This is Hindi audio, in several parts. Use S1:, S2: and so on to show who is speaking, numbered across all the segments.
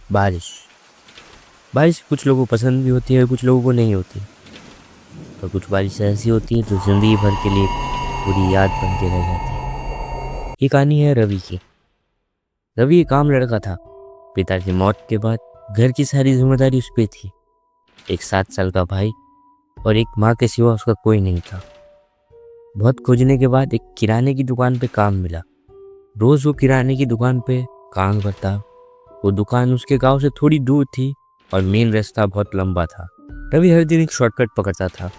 S1: बारिश। बारिश कुछ लोगों को पसंद भी होती है, कुछ लोगों को नहीं होती। और कुछ बारिश ऐसी होती है जो जिंदगी भर के लिए पूरी याद बन के रह जाती है। ये कहानी है रवि की। रवि एक आम लड़का था। पिता की मौत के बाद घर की सारी जिम्मेदारी उस पे थी। एक 7 साल का भाई और एक माँ के सिवा उसका कोई नहीं था। बहुत खोजने के बाद एक किराने की दुकान पे काम मिला। रोज वो किराने की दुकान पे काम करता। वो दुकान उसके गांव से थोड़ी दूर थी और मेन रास्ता बहुत लंबा था। रवि हर दिन एक शॉर्टकट पकड़ता था,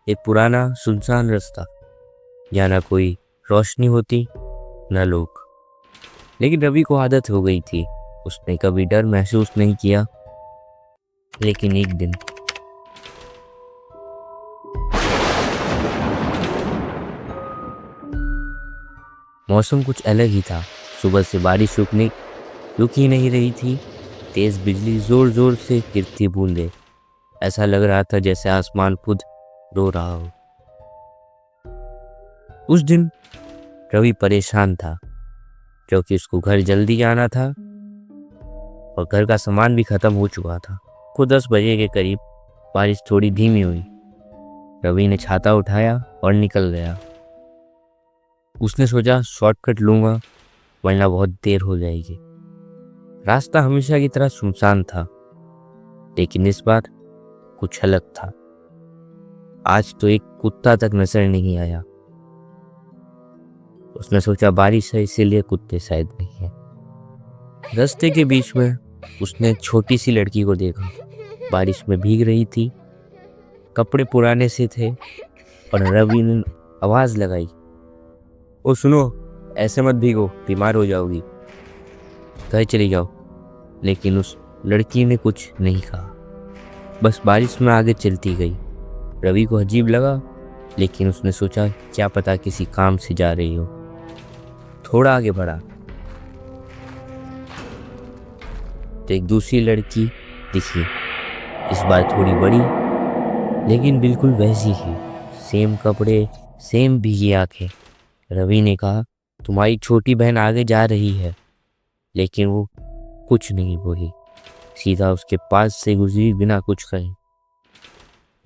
S1: एक पुराना सुनसान रास्ता, जहाँ ना कोई रोशनी होती न लोग। लेकिन रवि को आदत हो गई थी। उसने कभी डर महसूस नहीं किया। लेकिन एक दिन मौसम कुछ अलग ही था। सुबह से बारिश रुक ही नहीं रही थी। तेज बिजली, जोर जोर से गिरती बूंदे। ऐसा लग रहा था जैसे आसमान खुद रो रहा हो। उस दिन रवि परेशान था, क्योंकि उसको घर जल्दी आना था और घर का सामान भी खत्म हो चुका था। को 10 बजे के करीब बारिश थोड़ी धीमी हुई। रवि ने छाता उठाया और निकल गया। उसने सोचा शॉर्टकट लूंगा, वरना बहुत देर हो जाएगी। रास्ता हमेशा की तरह सुनसान था, लेकिन इस बार कुछ अलग था। आज तो एक कुत्ता तक नजर नहीं आया। उसने सोचा बारिश है, इसीलिए कुत्ते शायद नहीं है। रास्ते के बीच में उसने एक छोटी सी लड़की को देखा। बारिश में भीग रही थी, कपड़े पुराने से थे और रवि ने आवाज लगाई, ओ सुनो, ऐसे मत भीगो, बीमार हो जाओगी, घर चली जाओ। लेकिन उस लड़की ने कुछ नहीं कहा, बस बारिश में आगे चलती गई। रवि को अजीब लगा, लेकिन उसने सोचा क्या पता किसी काम से जा रही हो। थोड़ा आगे बढ़ा तो एक दूसरी लड़की दिखी। इस बार थोड़ी बड़ी, लेकिन बिल्कुल वैसी ही। सेम कपड़े, सेम भीगी आंखें। रवि ने कहा, तुम्हारी छोटी बहन आगे जा रही है। लेकिन वो कुछ नहीं बोली, सीधा उसके पास से गुजरी बिना कुछ कहे।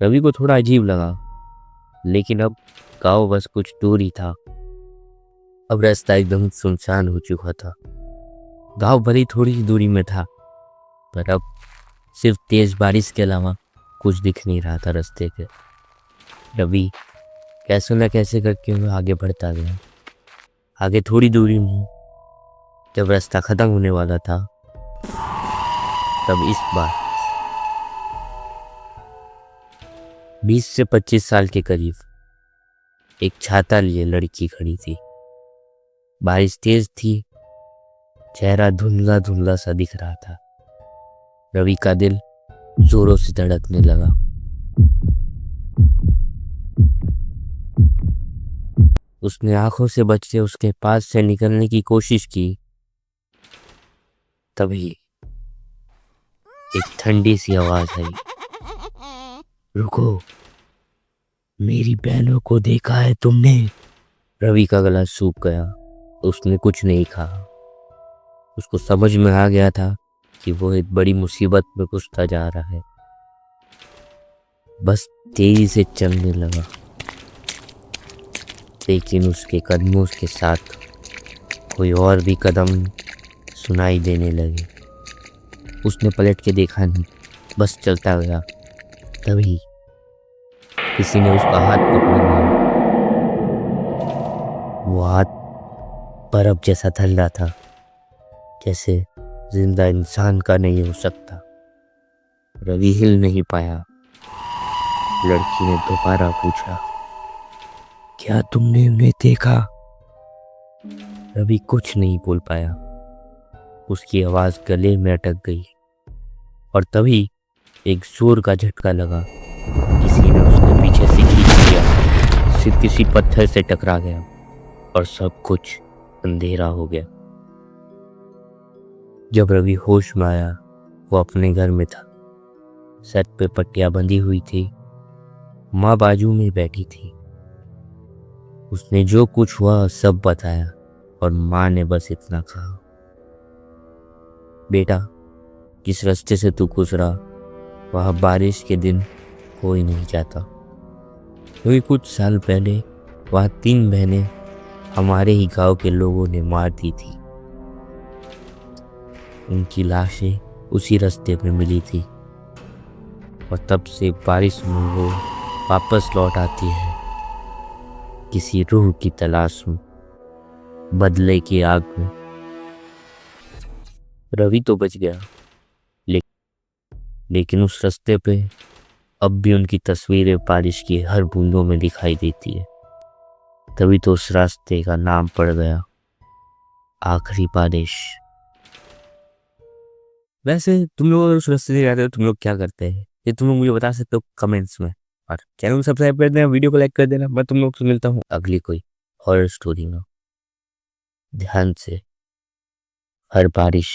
S1: रवि को थोड़ा अजीब लगा, लेकिन अब गाँव बस कुछ दूर ही था। अब रास्ता एकदम सुनसान हो चुका था। गांव भली थोड़ी ही दूरी में था, पर अब सिर्फ तेज बारिश के अलावा कुछ दिख नहीं रहा था रास्ते के। रवि कैसे न कैसे करके वो आगे बढ़ता गया। आगे थोड़ी दूरी में जब रास्ता खत्म होने वाला था, तब इस बार 20 से 25 साल के करीब एक छाता लिए लड़की खड़ी थी। बारिश तेज थी, चेहरा धुंधला धुंधला सा दिख रहा था। रवि का दिल जोरों से धड़कने लगा। उसने आंखों से बचते उसके पास से निकलने की कोशिश की। तभी एक ठंडी सी आवाज आई, रुको, मेरी बहनों को देखा है तुमने? रवि का गला सूख गया। उसने कुछ नहीं कहा। उसको समझ में आ गया था कि वो एक बड़ी मुसीबत में घुसता जा रहा है। बस तेजी से चलने लगा, लेकिन उसके कदमों के साथ कोई और भी कदम सुनाई देने लगे। उसने पलट के देखा नहीं, बस चलता गया। तभी किसी ने उसका हाथ पकड़ लिया। वो हाथ बर्फ जैसा ठंडा था, जैसे जिंदा इंसान का नहीं हो सकता। रवि हिल नहीं पाया। लड़की ने दोबारा पूछा, क्या तुमने उन्हें देखा? रवि कुछ नहीं बोल पाया। उसकी आवाज गले में अटक गई। और तभी एक जोर का झटका लगा। किसी ने उसके पीछे से खींच लिया। सिर किसी पत्थर से टकरा गया और सब कुछ अंधेरा हो गया। जब रवि होश में आया, वो अपने घर में था। सर पे पट्टियां बंधी हुई थी। माँ बाजू में बैठी थी। उसने जो कुछ हुआ सब बताया और माँ ने बस इतना कहा, बेटा, जिस रास्ते से तू गुजरा वहाँ बारिश के दिन कोई नहीं जाता, क्योंकि कुछ साल पहले वहाँ 3 बहनें हमारे ही गांव के लोगों ने मार दी थी। उनकी लाशें उसी रास्ते में मिली थी और तब से बारिश में वो वापस लौट आती है किसी रूह की तलाश में, बदले की आग में। रवि तो बच गया, लेकिन उस रास्ते पे अब भी उनकी तस्वीरें बारिश की हर बूंदों में दिखाई देती है। तभी तो उस रास्ते का नाम पड़ गया आखिरी बारिश। वैसे तुम लोग अगर उस रास्ते से जाते हो तुम लोग क्या करते हैं, ये तुम लोग मुझे बता सकते हो कमेंट्स में। और चैनल को सब्सक्राइब कर देना, वीडियो को लाइक कर देना। मैं तुम लोग से मिलता हूँ अगली कोई हॉरर स्टोरी में। ध्यान से, हर बारिश